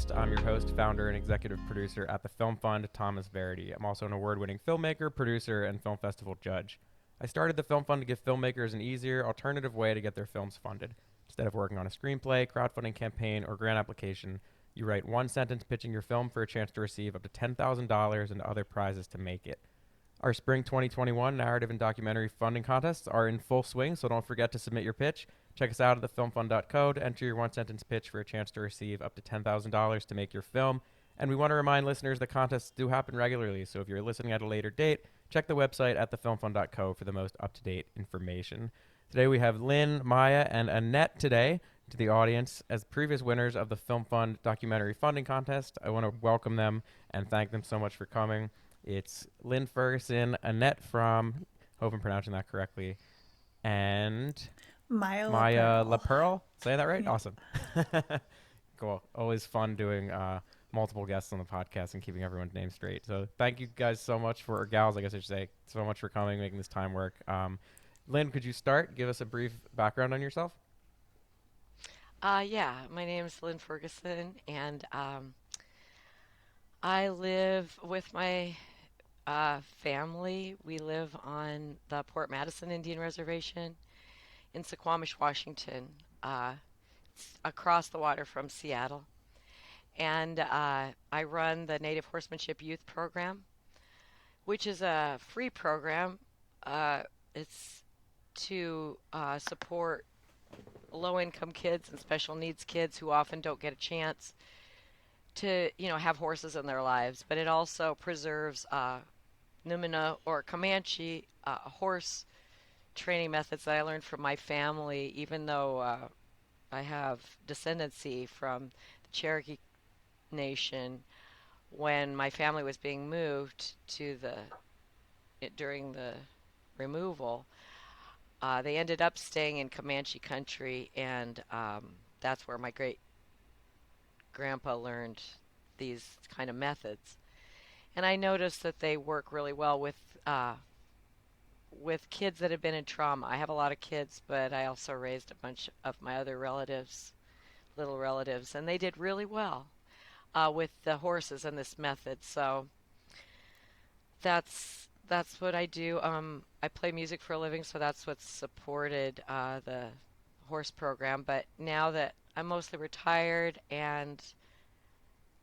podcast. I'm your host, founder, and executive producer at the Film Fund, Thomas Verity. I'm also an award-winning filmmaker, producer, and film festival judge. I started the Film Fund to give filmmakers an easier, alternative way to get their films funded. Instead of working on a screenplay, crowdfunding campaign, or grant application, you write one sentence pitching your film for a chance to receive up to $10,000 and other prizes to make it. Our Spring 2021 narrative and documentary funding contests are in full swing, so don't forget to submit your pitch. Check us out at thefilmfund.co to enter your one-sentence pitch for a chance to receive up to $10,000 to make your film. And we want to remind listeners that contests do happen regularly, so if you're listening at a later date, check the website at thefilmfund.co for the most up-to-date information. Today we have Lynn, Maya, and Annette today to the audience as previous winners of the Film Fund documentary funding contest. I want to welcome them and thank them so much for coming. It's Lynne Ferguson, Annette Frahm, hope I'm pronouncing that correctly, and Maya Laperle. Say that right? Yeah. Awesome. Cool. Always fun doing multiple guests on the podcast and keeping everyone's name straight. So thank you guys so much for, or gals, I guess I should say, so much for coming, making this time work. Lynn, could you start? Give us a brief background on yourself. Yeah, my name is Lynn Ferguson, and I live with my family. We live on the Port Madison Indian Reservation in Suquamish, Washington, it's across the water from Seattle. And I run the Native Horsemanship Youth Program, which is a free program. It's to support low-income kids and special needs kids who often don't get a chance to, have horses in their lives. But it also preserves Numina or Comanche horse training methods that I learned from my family, even though I have descendancy from the Cherokee Nation. When my family was being moved to during the removal, they ended up staying in Comanche country, and that's where my great grandpa learned these kind of methods. And I noticed that they work really well with kids that have been in trauma. I have a lot of kids, but I also raised a bunch of my other relatives, little relatives, and they did really well with the horses and this method. So that's what I do. I play music for a living, so that's what's supported the horse program. But now that I'm mostly retired, and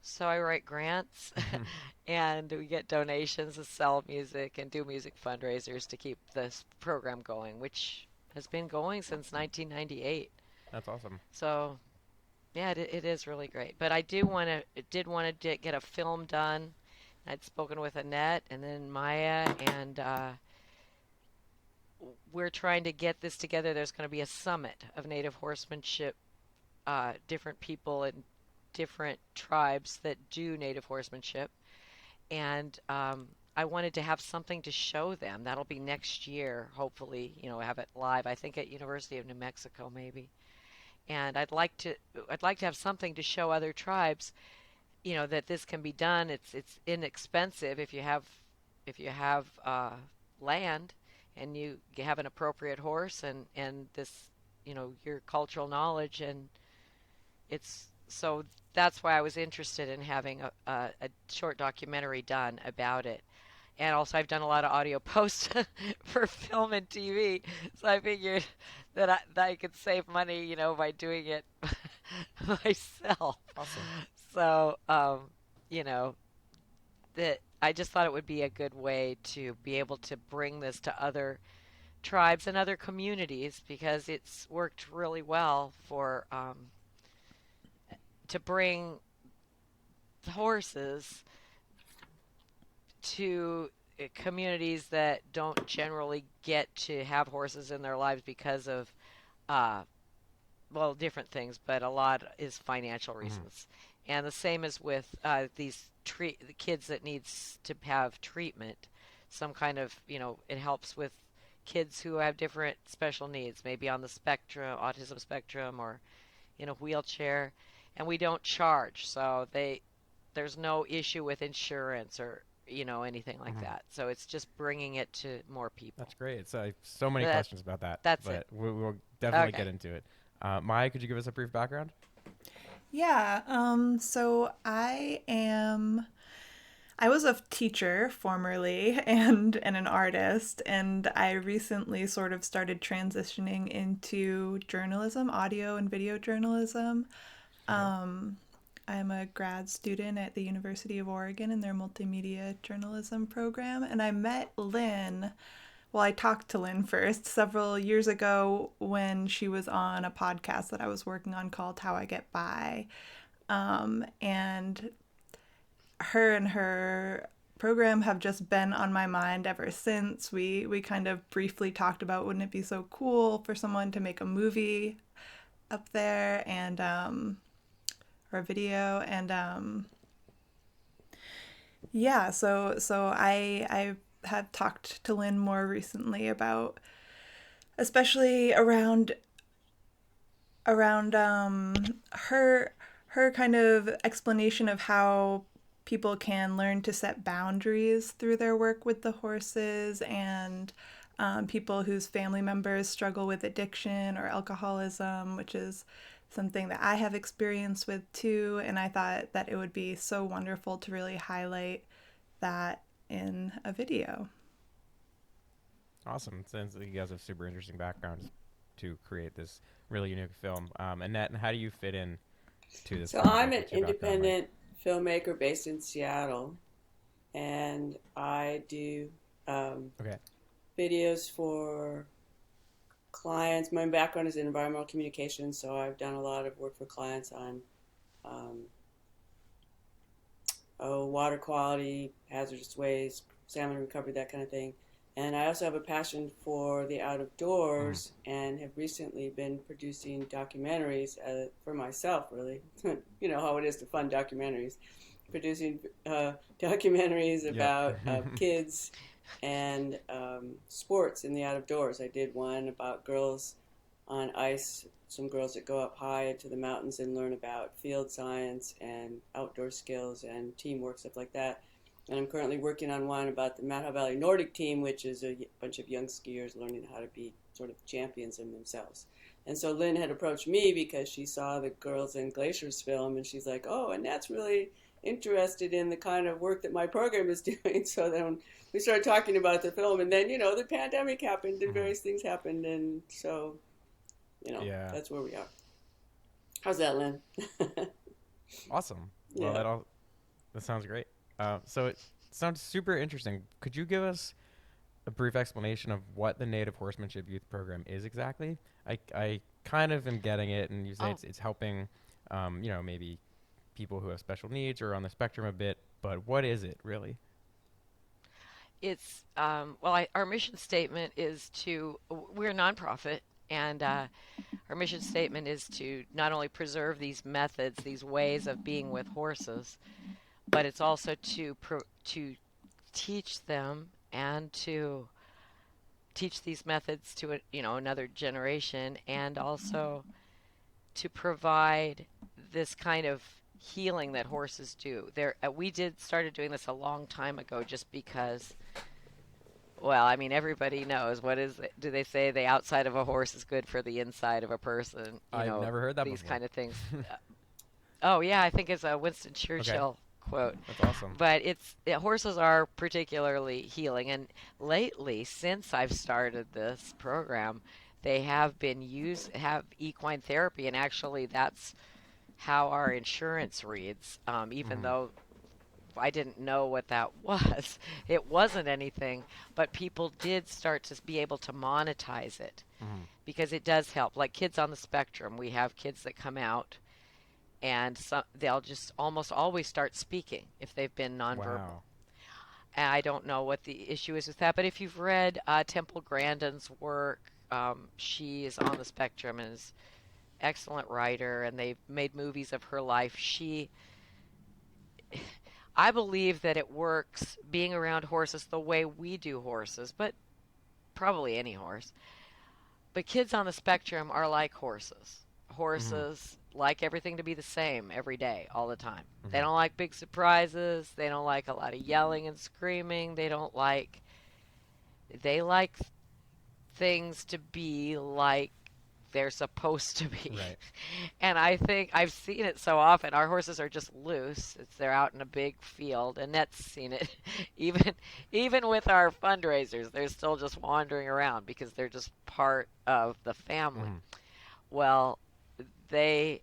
so I write grants and we get donations to sell music and do music fundraisers to keep this program going, which has been going since 1998. That's awesome. So, yeah, it is really great. But I did want to get a film done. I'd spoken with Annette and then Maya, and we're trying to get this together. There's going to be a summit of native horsemanship, different people and different tribes that do native horsemanship, and I wanted to have something to show them. That'll be next year, hopefully. Have it live. I think at University of New Mexico, maybe. And I'd like to have something to show other tribes, that this can be done. It's inexpensive if you have land and you have an appropriate horse and this, your cultural knowledge, and it's so that's why I was interested in having a short documentary done about it. And also, I've done a lot of audio posts for film and TV, so I figured that I could save money, by doing it myself. Awesome. So, you know, that I just thought it would be a good way to be able to bring this to other tribes and other communities, because it's worked really well for to bring horses to communities that don't generally get to have horses in their lives because of uh, well, different things, but a lot is financial reasons. And the same as with the kids that needs to have treatment, some kind of, it helps with kids who have different special needs, maybe on the spectrum, autism spectrum, or in a wheelchair, and we don't charge, so there's no issue with insurance or anything like Mhm. that. So it's just bringing it to more people. That's great. So so many That questions about that, that's it. but we'll definitely get Okay. into it. Maya, could you give us a brief background? Yeah, so I was a teacher formerly and an artist, and I recently sort of started transitioning into journalism, audio and video journalism. Okay. Um, I'm a grad student at the University of Oregon in their multimedia journalism program, and I met Lynn. Well, I talked to Lynn first several years ago when she was on a podcast that I was working on called How I Get By. And her and her program have just been on my mind ever since. We kind of briefly talked about wouldn't it be so cool for someone to make a movie up there and or a video and yeah, so I have talked to Lynn more recently about especially around her kind of explanation of how people can learn to set boundaries through their work with the horses and people whose family members struggle with addiction or alcoholism, which is something that I have experience with too. And I thought that it would be so wonderful to really highlight that in a video. Awesome. Sounds like you guys have super interesting backgrounds to create this really unique film. Annette, how do you fit in to this So I'm project? an What's your background like? independent filmmaker based in Seattle, and I do um, Okay. videos for clients. My background is in environmental communications, so I've done a lot of work for clients on um, water quality, hazardous waste, salmon recovery, that kind of thing. And I also have a passion for the out of Mm-hmm. doors and have recently been producing documentaries for myself, really. You know how it is to fund documentaries. Producing documentaries Yep. about kids and sports in the out of doors. I did one about girls on ice, some girls that go up high into the mountains and learn about field science and outdoor skills and teamwork, stuff like that. And I'm currently working on one about the Mount Valley Nordic team, which is a bunch of young skiers learning how to be sort of champions in themselves. And so Lynn had approached me because she saw the Girls and Glaciers film, and she's like, "Oh, and that's really interested in the kind of work that my program is doing." So then we started talking about the film, and then the pandemic happened and Mm-hmm. various things happened, and so Yeah. that's where we are. How's that, Lynn? Awesome. Well, Yeah. that sounds great. So it sounds super interesting. Could you give us a brief explanation of what the Native Horsemanship Youth Program is exactly? I kind of am getting it, and you say Oh, it's helping, maybe people who have special needs or on the spectrum a bit. But what is it really? it's well, our mission statement is we're a nonprofit, and our mission statement is to not only preserve these methods, these ways of being with horses, but it's also to teach them and to teach these methods to another generation, and also to provide this kind of healing that horses do. We did started doing this a long time ago, just because. Well, I mean, everybody knows what is it? Do they say the outside of a horse is good for the inside of a person? I've never heard that These before. kind of things. Oh yeah, I think it's a Winston Okay, Churchill quote. that's awesome. But horses are particularly healing, and lately, since I've started this program, they have equine therapy, and actually, that's how our insurance reads. Even Hmm. though I didn't know what that was, it wasn't anything, but people did start to be able to monetize it Hmm. because it does help. Like kids on the spectrum, we have kids that come out and they'll just almost always start speaking if they've been nonverbal. Wow. And I don't know what the issue is with that, but if you've read Temple Grandin's work, she is on the spectrum and is an excellent writer, and they've made movies of her life. I believe that it works being around horses the way we do horses, but probably any horse. But kids on the spectrum are like horses. Hmm. Horses like everything to be the same every day, all the time. They Hmm. don't like big surprises. They don't like a lot of yelling and screaming. They like things to be like they're supposed to be. Right. And I think I've seen it so often. Our horses are just loose. They're out in a big field. Annette's seen it. even even with our fundraisers, they're still just wandering around because they're just part of the family. Mhm. Well, they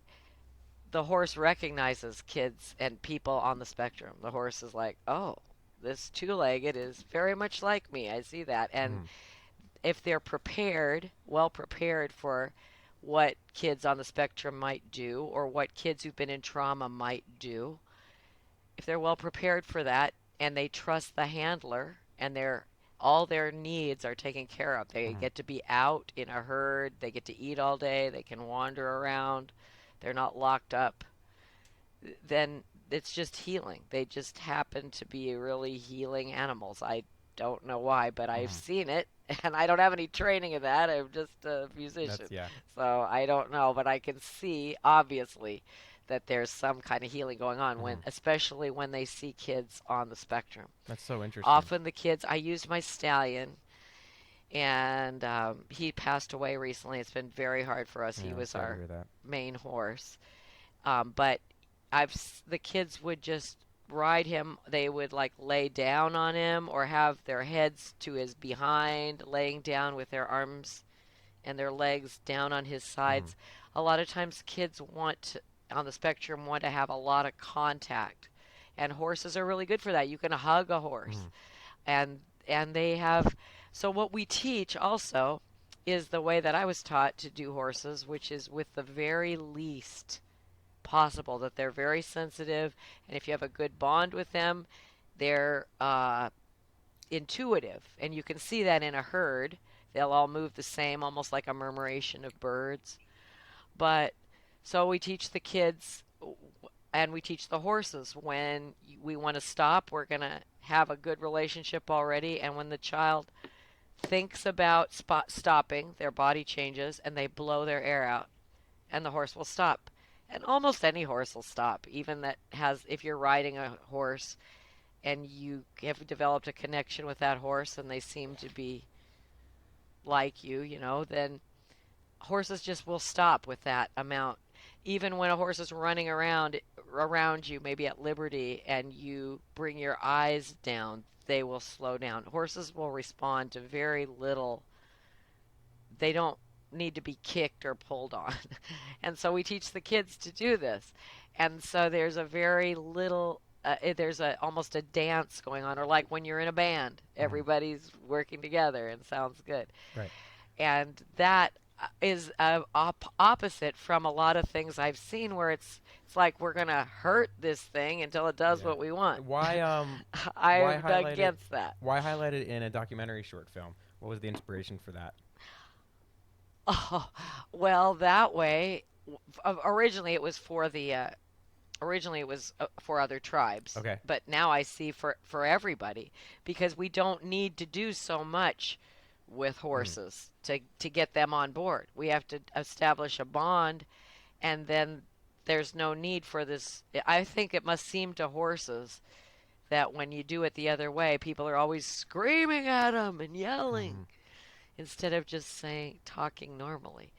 the horse recognizes kids and people on the spectrum. The horse is like, "Oh, this two-legged is very much like me. I see that." And Mhm. if they're prepared, well prepared for what kids on the spectrum might do or what kids who've been in trauma might do, if they're well prepared for that and they trust the handler and all their needs are taken care of. They Mhm. get to be out in a herd, they get to eat all day, they can wander around, they're not locked up. Then it's just healing. They just happen to be really healing animals. I don't know why, but I've Mhm. seen it, and I don't have any training in that. I'm just a musician. That's, yeah. So I don't know, but I can see obviously that there's some kind of healing going on Mhm. especially when they see kids on the spectrum. That's so interesting. Often the kids, I used my stallion, and he passed away recently. It's been very hard for us. He Yeah, I'm was sorry to our hear that. main horse. But the kids would just ride him. They would like lay down on him or have their heads to his behind, laying down with their arms and their legs down on his Mhm. sides. A lot of times kids on the spectrum want to have a lot of contact. And horses are really good for that. You can hug a horse. Mhm. And they have, so what we teach also is the way that I was taught to do horses, which is with the very least possible, that they're very sensitive, and if you have a good bond with them, they're intuitive, and you can see that in a herd. They'll all move the same, almost like a murmuration of birds. But so we teach the kids and we teach the horses when we want to stop, we're going to have a good relationship already, and when the child thinks about stopping, their body changes and they blow their air out and the horse will stop. And almost any horse will stop, even if you're riding a horse and you have developed a connection with that horse and they seem to be like then horses just will stop with that amount. Even when a horse is running around you, maybe at liberty, and you bring your eyes down, they will slow down. Horses will respond to very little. They don't need to be kicked or pulled on. And so we teach the kids to do this. And so there's a very little there's almost a dance going on, or like when you're in a band, Mhm. everybody's working together and sounds good. Right. And that is opposite from a lot of things I've seen where it's like we're gonna hurt this thing until it does Yeah. what we want. Why why I'm highlight it against that. why highlight it in a documentary short film? What was the inspiration for that? Oh, well, that way, originally it was for other tribes, Okay. but now I see for everybody, because we don't need to do so much with Mhm. horses to get them on board. We have to establish a bond, and then there's no need for this. I think it must seem to horses that when you do it the other way, people are always screaming at them and yelling Mhm. instead of just talking normally.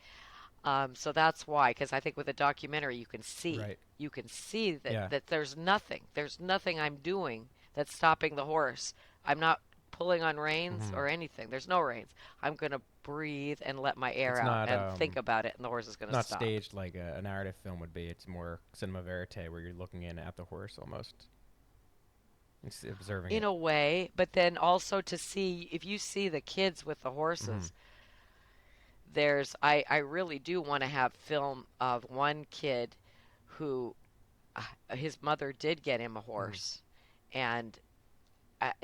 So that's why, because I think with a documentary, Right. you can see Yeah. that there's nothing I'm doing that's stopping the horse. I'm not pulling on reins Mhm. or anything. There's no reins. I'm gonna breathe and let my air It's out not and think about it, and the horse is gonna not stop. staged like a narrative film would be. It's more cinema verite where you're looking in at the horse almost. It's observing In it. a way, but then also to see if you see the kids with the Mhm. horses, I really do want to have film of one kid who his mother did get him a Mhm. horse, and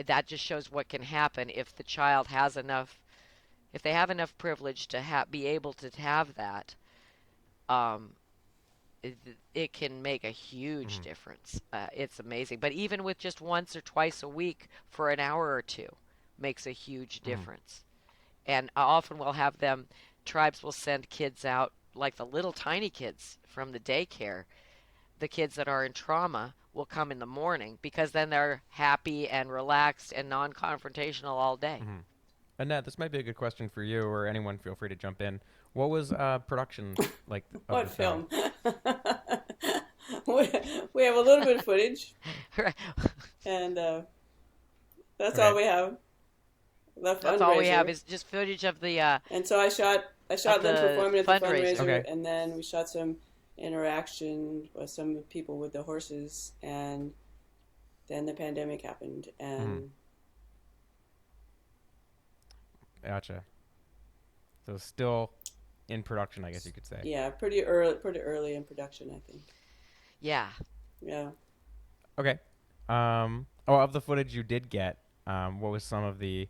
that just shows what can happen if the child has enough, if they have enough privilege to be able to have that. Um, it, it can make a huge Mhm. difference. It's amazing. But even with just once or twice a week for an hour or two, makes a huge Mhm. difference. And often we'll have them. Tribes will send kids out, like the little tiny kids from the daycare. The kids that are in trauma will come in the morning because then they're happy and relaxed and non-confrontational all day. Mhm. Annette, this might be a good question for you or anyone. Feel free to jump in. What was production like of What the film? film? We have a little bit of footage, Right. and that's all Okay. we have. The That's all we have fundraiser, is just footage and so I of shot Lynn the performing at the fundraiser. fundraiser, Okay. and then we shot some interaction with some people with the horses, and then the pandemic happened, Hmm. and Gotcha. So still in production, I guess you could say. yeah, pretty early in production, I think. Yeah. Yeah. Okay. Oh, of the footage you did get, what was some of the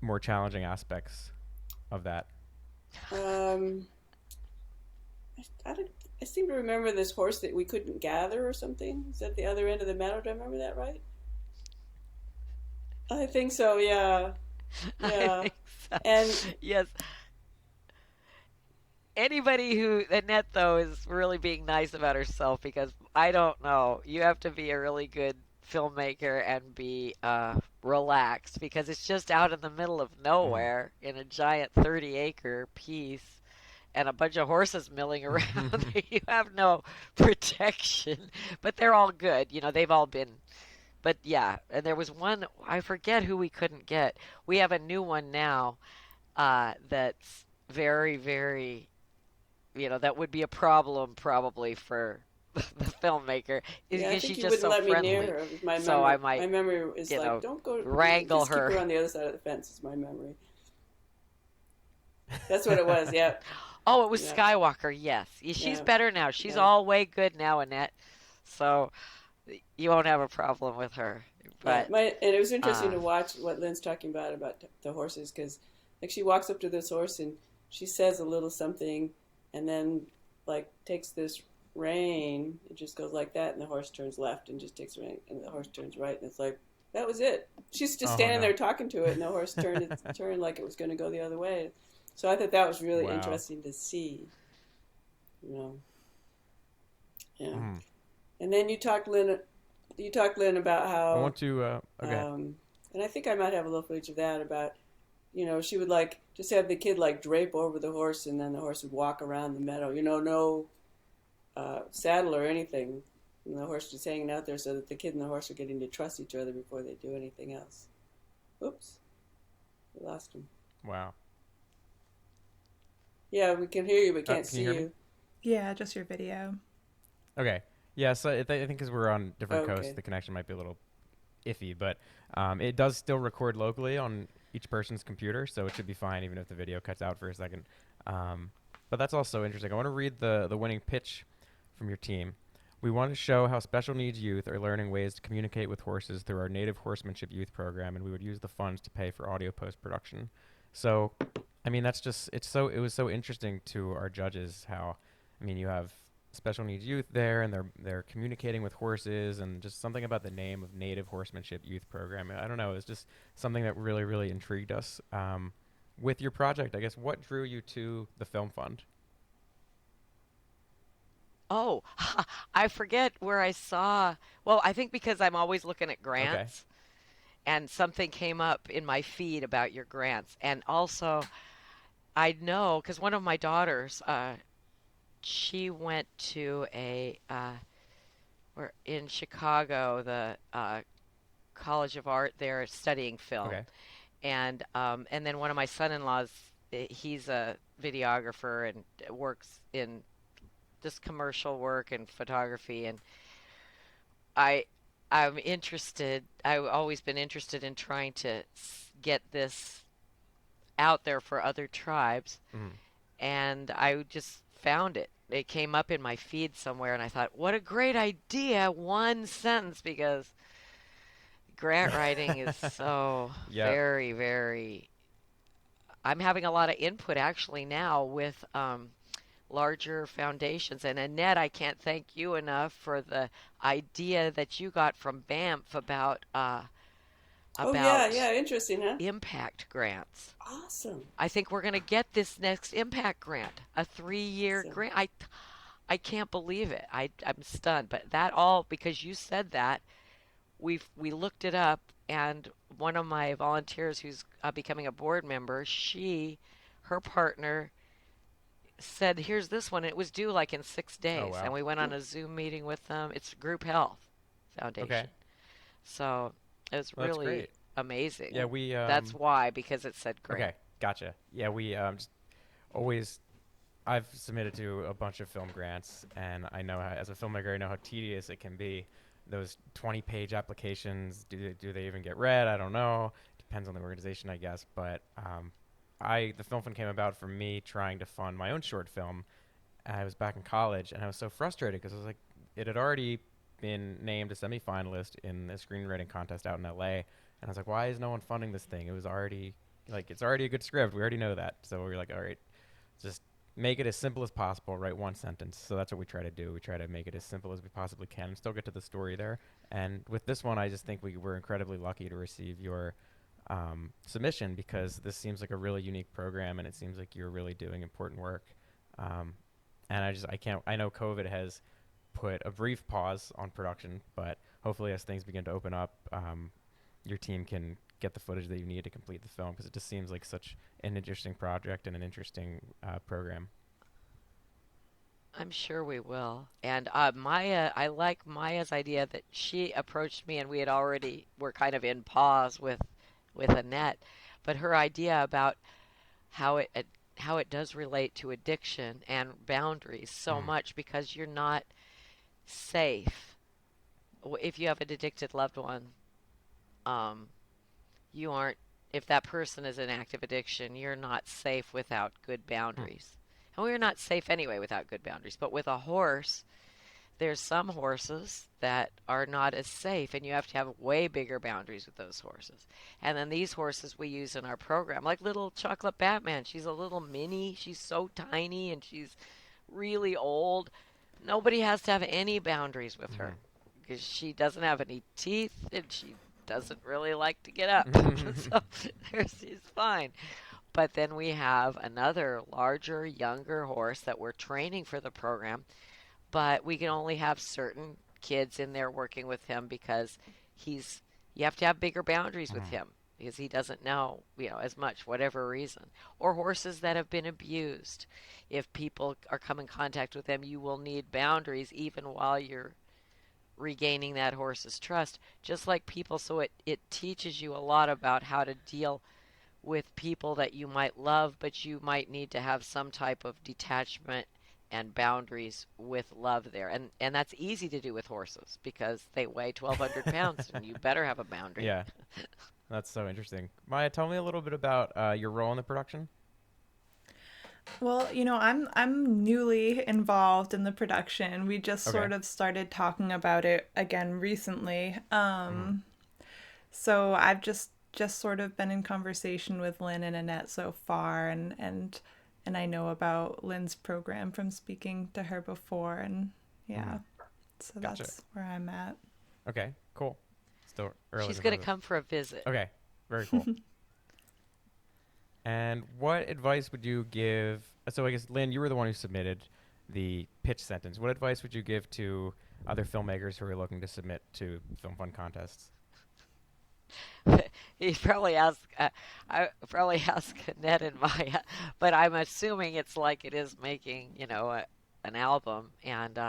more challenging aspects of that? Um, I, don't, I seem to remember this horse that we couldn't gather or something. Is that the other end of the meadow? Do I remember that right? I think so. Yeah. I Yeah. think so. And Yes. Anybody who Annette though is really being nice about herself because I don't know. You have to be a really good filmmaker and be relaxed because it's just out in the middle of nowhere in a giant 30-acre piece and a bunch of horses milling around. Mm. You have no protection, but they're all good. You know, they've all been. But yeah, and there was one I forget who we couldn't get. We have a new one now that's very, very that would be a problem probably for the filmmaker yeah, I because think she's you just wouldn't so let me near friendly. her. It was my So I memory. might, My memory is you like, know, don't go. wrangle Just keep her. her on the other side of the fence. Is my memory. That's what it was. Yeah. Oh, it was Yeah. Skywalker. Yes. She's Yeah. better now. She's Yeah. all way good now, Annette. So you won't have a problem with her. Yeah. But And it was interesting uh to watch what Lynn's talking about the horses, because like she walks up to this horse and she says a little something, and then like takes this rein. It just goes like that, and the horse turns left and just takes the rein, and the horse turns right, and it's like that was it. She's just Oh standing no. there talking to it, and the horse turned like it was going to go the other way. So I thought that was really Wow. interesting to see. You know, yeah. Mhm. And then you talked Lynn about I how want to. Okay. and I think I might have a little footage of that about, she would like just have the kid like drape over the horse, and then the horse would walk around the meadow, no saddle or anything. And the horse just hanging out there so that the kid and the horse are getting to trust each other before they do anything else. Oops, we lost him. Wow. Yeah, we can hear you, but can't Can see you hear me? you. Yeah, just your video. Okay. Yeah. So I think because we're on different Okay. coasts, the connection might be a little iffy, but it does still record locally on each person's computer, so it should be fine even if the video cuts out for a second. But that's also interesting. I want to read the winning pitch from your team. We want to show how special needs youth are learning ways to communicate with horses through our Native Horsemanship Youth Program, and we would use the funds to pay for audio post-production. So, I mean, that's just it was so interesting to our judges how, I mean, you have special needs youth there, and they're communicating with horses, and just something about the name of Native Horsemanship Youth Program. I don't know, it's just something that really, really intrigued us. With your project, I guess, what drew you to the film fund? oh, I forget where I saw. Well, I think because I'm always looking at Okay. grants and something came up in my feed about your grants. And also I know because one of my daughters, she went to we're in Chicago, the College of Art there studying film. Okay. And then one of my son-in-laws, he's a videographer and works in just commercial work and photography. And I I'm interested. I've always been interested in trying to get this out there for other tribes, Mhm. and I just found it. It came up in my feed somewhere, and I thought, what a great idea! One sentence, because grant writing is so Yep. very, very. I'm having a lot of input actually now with larger foundations. And Annette, I can't thank you enough for the idea that you got from Banff Oh yeah, about yeah, interesting, huh? impact grants. Awesome. I think we're going to get this next impact grant, a 3-year Awesome. grant. I can't believe it. I'm stunned. But that all because you said that we looked it up, and one of my volunteers who's becoming a board member, her partner said, "Here's this one." It was due like in 6 days, wow. and we went on a Zoom meeting with them. It's Group Health Okay. Foundation, so it was Well, that's really great. amazing. Yeah, we That's why, because it said grant. okay, gotcha. Yeah, we just always I've submitted to a bunch of film grants, and I know as a filmmaker, I know how tedious it can be. Those 20-page applications, do they even get read? I don't know. Depends on the organization, I guess. But the film fund came about from me trying to fund my own short film. I was back in college, and I was so frustrated because I was like, it had already been named a semifinalist in the screenwriting contest out in LA, and I was like, why is no one funding this thing? It was already it's already a good script. We already know that. So we were like, all right, just make it as simple as possible. Write one sentence. So that's what we try to do. We try to make it as simple as we possibly can and still get to the story there. And with this one, I just think we were incredibly lucky to receive your submission because this seems like a really unique program and it seems like you're really doing important work. Um, and I know COVID has put a brief pause on production, but hopefully as things begin to open up, your team can get the footage that you need to complete the film because it just seems like such an interesting project and an interesting program. I'm sure we will. And Maya, I like Maya's idea that she approached me, and we had already were kind of in pause with Annette, but her idea about how it does relate to addiction and boundaries so Mm. much because you're not safe. If you have an addicted loved one, um, you aren't. If that person is in active addiction, you're not safe without good Mm. boundaries. And we're not safe anyway without good boundaries. But with a horse, there's some horses that are not as safe, and you have to have way bigger boundaries with those horses. And then these horses we use in our program, like little Chocolate Batman. She's a little mini. She's so tiny, and she's really old. Nobody has to have any boundaries with her because she doesn't have any teeth, and she doesn't really like to get up. Mm-hmm. So she's fine. But then we have another larger, younger horse that we're training for the program, but we can only have certain kids in there working with him because he's you have to have bigger boundaries with him because he doesn't know, as much, whatever reason. Or horses that have been abused. If people are come in contact with them, you will need boundaries even while you're regaining that horse's trust, just like people. So it teaches you a lot about how to deal with people that you might love, but you might need to have some type of detachment and boundaries with love there. And that's easy to do with horses because they weigh 1,200 pounds and you better have a boundary. Yeah, that's so interesting. Maya, tell me a little bit about your role in the production. Well, I'm newly involved in the production. We just Okay. sort of started talking about it again recently. Mm-hmm. So I've just sort of been in conversation with Lynn and Annette so far, and I know about Lynn's program from speaking to her before, and Mm-hmm. yeah, so Gotcha. that's where I'm at. Okay, cool. Still early She's in the going to process. come for a visit. Okay, very cool. And what advice would you give? So I guess Lynn, you were the one who submitted the pitch sentence. What advice would you give to other filmmakers who are looking to submit to film fund contests? You probably ask, I probably ask Annette and Maya, but I'm assuming it's like it is making, an album. And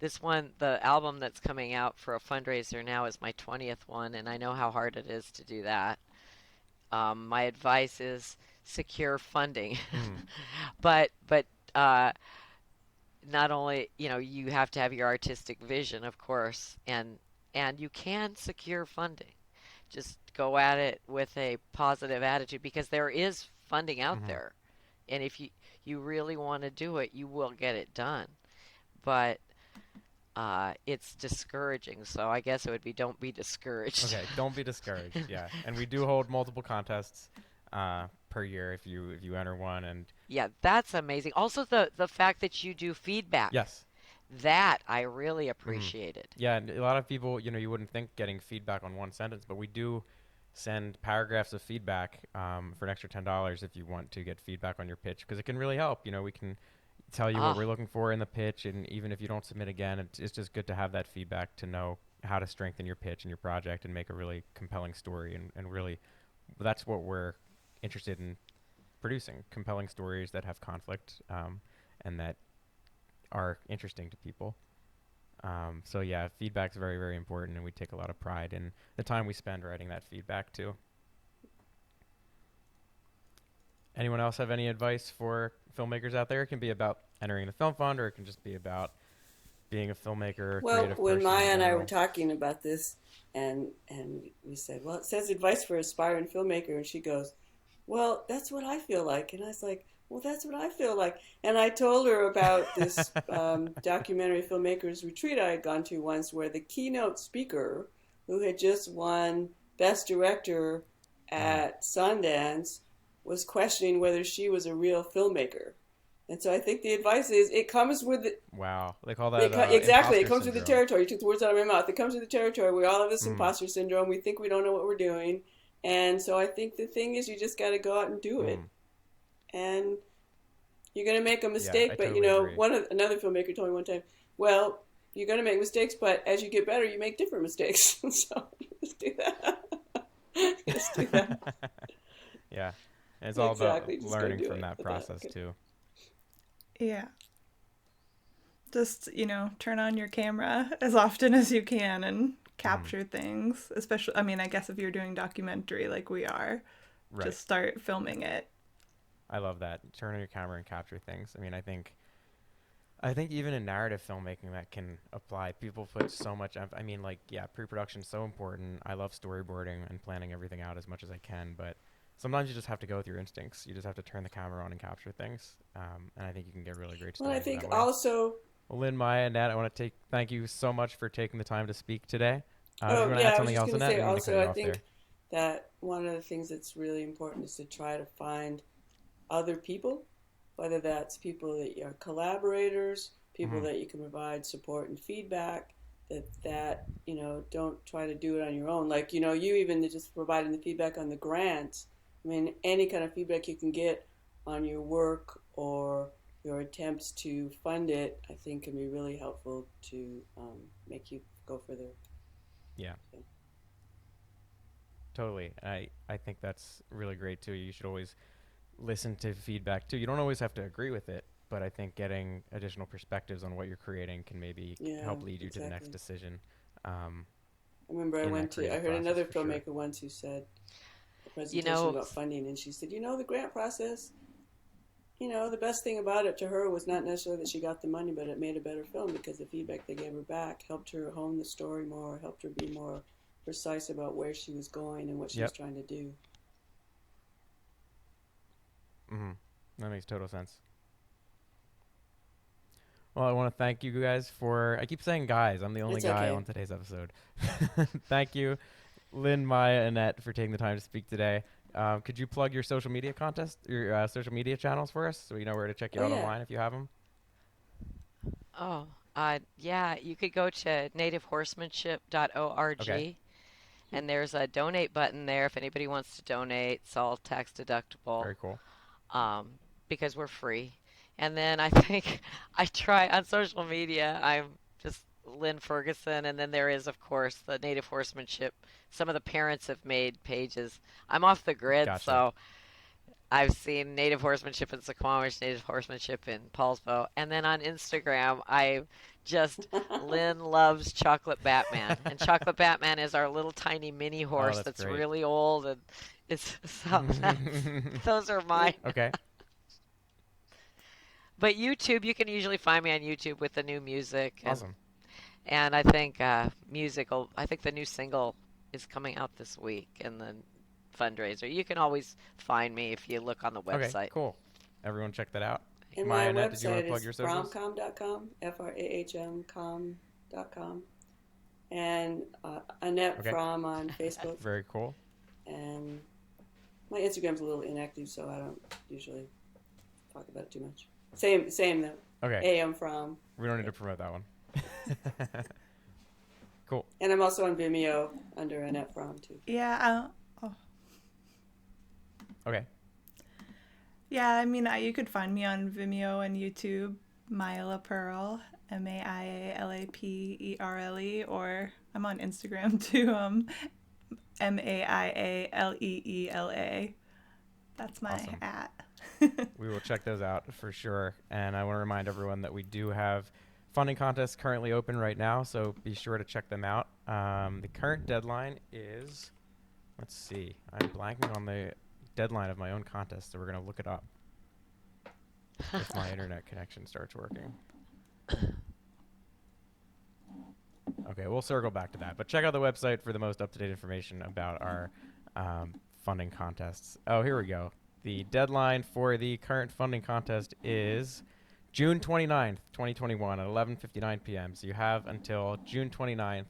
this one, the album that's coming out for a fundraiser now is my 20th one, and I know how hard it is to do that. My advice is secure funding, Mm. but uh, not only, you have to have your artistic vision, of course, and you can secure funding. Just go at it with a positive attitude because there is funding out Mm-hmm. there, and if you really want to do it, you will get it done. But it's discouraging, so I guess it would be don't be discouraged. Okay, don't be discouraged. Yeah, and we do hold multiple contests per year if you enter one. And Yeah, that's amazing. Also, the fact that you do feedback, yes. that I really Mm-hmm. appreciated. Yeah, and a lot of people, you wouldn't think getting feedback on one sentence, but we do send paragraphs of feedback for an extra $10 if you want to get feedback on your pitch because it can really help. We can tell you what we're Ah, looking for in the pitch, and even if you don't submit again, it's just good to have that feedback to know how to strengthen your pitch and your project and make a really compelling story. And really, that's what we're interested in producing compelling stories that have conflict, and that are interesting to people. So yeah, feedback's very, very important, and we take a lot of pride in the time we spend writing that feedback too. Anyone else have any advice for filmmakers out there? It can be about entering the film fund, or it can just be about being a filmmaker, Well, creative when person Maya in and I were general. talking about this, and we said, well, it says advice for aspiring filmmaker, and she goes, well, that's what I feel like. And I was like, well, that's what I feel like. And I told her about this documentary filmmakers retreat I had gone to once, where the keynote speaker, who had just won Best Director at Sundance, was questioning whether she was a real filmmaker. And so I think the advice is it comes with the, Wow, they call that exactly. It imposter comes with the syndrome. territory. You took the words out of my mouth. It comes with the territory. We all have this imposter syndrome. We think we don't know what we're doing, and so I think the thing is, you just got to go out and do it. And you're going to make a mistake, but totally agree. Another filmmaker told me one time, well, you're going to make mistakes, but as you get better, you make different mistakes. So just do that. Just do that. Yeah, and it's all about Just learning from that process too. Yeah. Just, turn on your camera as often as you can and capture things. Especially, I guess if you're doing documentary like we are, just start filming it. I love that. Turn on your camera and capture things. I think even in narrative filmmaking that can apply. People put so much pre-production is so important. I love storyboarding and planning everything out as much as I can, but sometimes you just have to go with your instincts. You just have to turn the camera on and capture things. And I think you can get really great stories. Well, I think that way. also... Well, Lynn, Maya, Annette, I want to thank you so much for taking the time to speak today. I was just going to say also, I think there. that one of the things that's really important is to try to find other people, whether that's people that are collaborators, people that you can provide support and feedback, that don't try to do it on your own. Like, you even just providing the feedback on the grants. Any kind of feedback you can get on your work or your attempts to fund it, I think can be really helpful to make you go further. Yeah. Totally. I think that's really great too. You should always listen to feedback too. You don't always have to agree with it, but I think getting additional perspectives on what you're creating can maybe help lead you to the next decision. I remember I heard another filmmaker once who said a presentation about funding, and she said, the grant process, the best thing about it to her was not necessarily that she got the money, but it made a better film because the feedback they gave her back helped her hone the story more, helped her be more precise about where she was going and what she was trying to do. That makes total sense. Well, I want to thank you guys I keep saying guys. I'm the only guy on today's episode. Thank you, Lynn, Maya, Annette, for taking the time to speak today. Could you plug your social media social media channels for us so we know where to check you out online if you have them? You could go to nativehorsemanship.org. Okay. And there's a donate button there if anybody wants to donate. It's all tax deductible. Very cool. Because we're free. And then I think I try on social media, I'm just Lynn Ferguson. And then there is, of course, the Native Horsemanship. Some of the parents have made pages. I'm off the grid, so I've seen Native Horsemanship in Suquamish, Native Horsemanship in Paulsbo. And then on Instagram, I just Lynn loves Chocolate Batman. And Chocolate Batman is our little tiny mini horse that's great. really old. And it's those are mine. Okay. But YouTube, you can usually find me on YouTube with the new music. Awesome. And I think I think the new single is coming out this week and the fundraiser. You can always find me if you look on the website. Okay, cool. Everyone check that out. And Maya, my Annette, did you want website to plug is your socials? frahmcom.com, FRAHMcom.com. And Annette Frahm on Facebook. Very cool. And my Instagram's a little inactive, so I don't usually talk about it too much. Same though. Okay. AM Frahm. We don't need to promote that one. Cool. And I'm also on Vimeo under Annette Frahm too. Yeah. Okay. Yeah, you could find me on Vimeo and YouTube, Maya Laperle, MAIALAPERLE, or I'm on Instagram too, MAIALEELA. That's my Awesome. @ We will check those out for sure. And I want to remind everyone that we do have funding contests currently open right now, so be sure to check them out. The current deadline is, let's see, I'm blanking on the deadline of my own contest, so we're going to look it up if my internet connection starts working. Okay, we'll circle back to that. But check out the website for the most up-to-date information about our funding contests. Oh, here we go. The deadline for the current funding contest is June 29th, 2021 at 11:59 p.m. So you have until June 29th.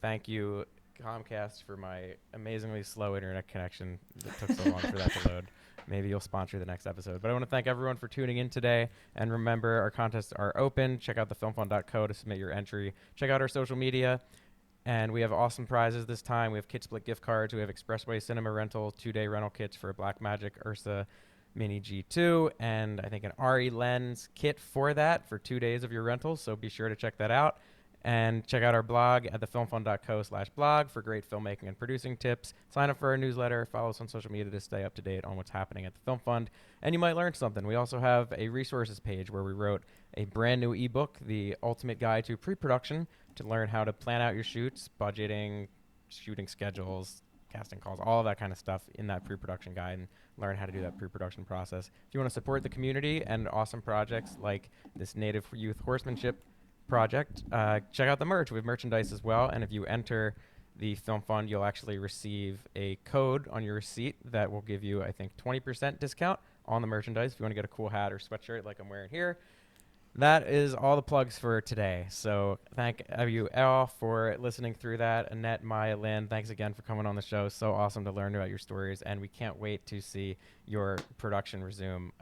Thank you, Comcast, for my amazingly slow internet connection that took so long for that to load. Maybe you'll sponsor the next episode. But I want to thank everyone for tuning in today. And remember, our contests are open. Check out thefilmfund.co to submit your entry. Check out our social media. And we have awesome prizes this time. We have Kit Split gift cards. We have Expressway Cinema Rental, 2-day rental kits for a Blackmagic Ursa Mini G2. And I think an RE Lens kit for that for 2 days of your rentals. So be sure to check that out. And check out our blog at thefilmfund.co/blog for great filmmaking and producing tips. Sign up for our newsletter. Follow us on social media to stay up to date on what's happening at the Film Fund. And you might learn something. We also have a resources page where we wrote a brand new ebook, The Ultimate Guide to Pre-Production, to learn how to plan out your shoots, budgeting, shooting schedules, casting calls, all of that kind of stuff in that pre-production guide, and learn how to do that pre-production process. If you want to support the community and awesome projects like this Native Youth Horsemanship project, check out the merch. We have merchandise as well, and if you enter the Film Fund, you'll actually receive a code on your receipt that will give you, I think, 20% discount on the merchandise if you want to get a cool hat or sweatshirt like I'm wearing here. That is all the plugs for today. So thank you all for listening through that. Annette, Maya, Lynn, thanks again for coming on the show. So awesome to learn about your stories, and we can't wait to see your production resume,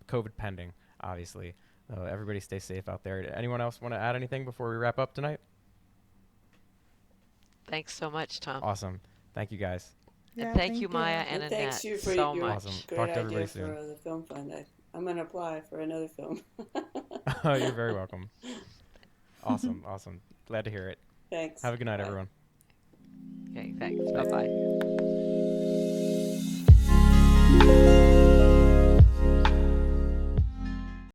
COVID pending, obviously. Everybody stay safe out there. Anyone else want to add anything before we wrap up tonight? Thanks so much, Tom. Awesome. Thank you, guys. And thank you, Maya and Annette, thanks you for so your much. Awesome. great Talk to idea everybody for soon. the Film Fund. I'm going to apply for another film. You're very welcome. Awesome. Glad to hear it. Thanks. Have a good night, Bye. everyone. Okay, thanks. Bye. Bye-bye.